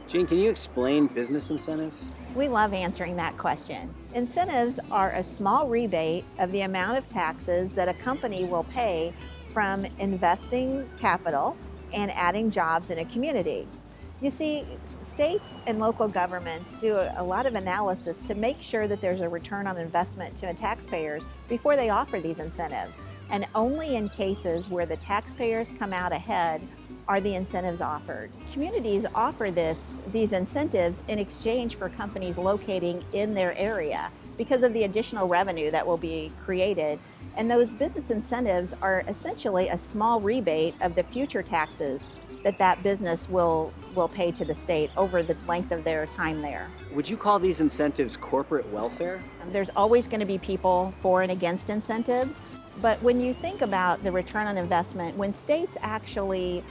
Gene, can you explain business incentive? We love answering that question. Incentives are a small rebate of the amount of taxes that a company will pay from investing capital and adding jobs in a community. You see, states and local governments do a lot of analysis to make sure that there's a return on investment to taxpayers before they offer these incentives. And only in cases where the taxpayers come out ahead are the incentives offered. Communities offer these incentives in exchange for companies locating in their area because of the additional revenue that will be created. And those business incentives are essentially a small rebate of the future taxes that business will pay to the state over the length of their time there. Would you call these incentives corporate welfare? There's always going to be people for and against incentives, but when you think about the return on investment, when states actually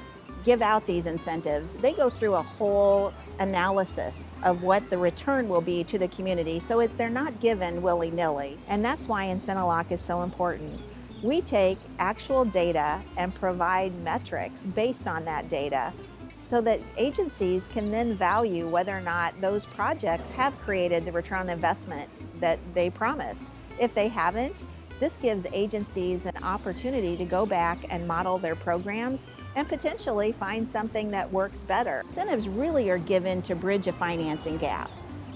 give out these incentives, they go through a whole analysis of what the return will be to the community, so they're not given willy-nilly. And that's why IncentiLock is so important. We take actual data and provide metrics based on that data so that agencies can then value whether or not those projects have created the return on investment that they promised. If they haven't, this gives agencies an opportunity to go back and model their programs and potentially find something that works better. Incentives really are given to bridge a financing gap.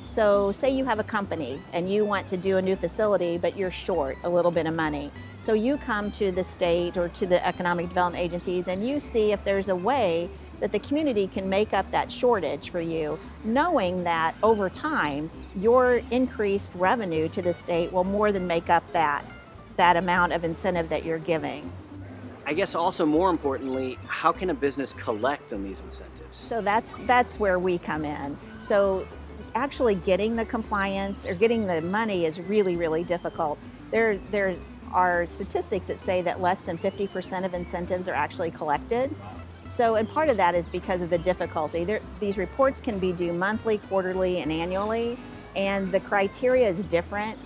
So say you have a company and you want to do a new facility, but you're short a little bit of money. So you come to the state or to the economic development agencies and you see if there's a way that the community can make up that shortage for you, knowing that over time, your increased revenue to the state will more than make up that amount of incentive that you're giving. I guess also more importantly, how can a business collect on these incentives? So that's where we come in. So actually getting the compliance or getting the money is really, really difficult. There are statistics that say that less than 50% of incentives are actually collected. So, and part of that is because of the difficulty. These reports can be due monthly, quarterly, and annually, and the criteria is different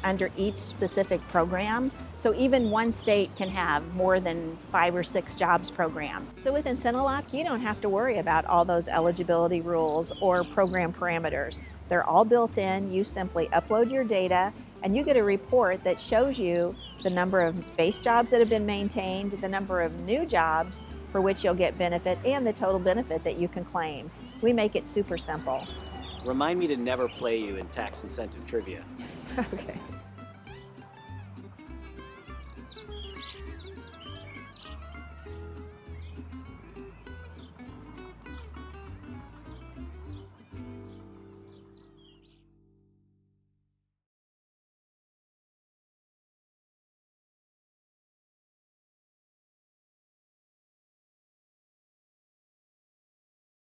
under each specific program. So even one state can have more than 5 or 6 jobs programs. So with IncentiLock, you don't have to worry about all those eligibility rules or program parameters. They're all built in. You simply upload your data and you get a report that shows you the number of base jobs that have been maintained, the number of new jobs for which you'll get benefit, and the total benefit that you can claim. We make it super simple. Remind me to never play you in tax incentive trivia. Okay.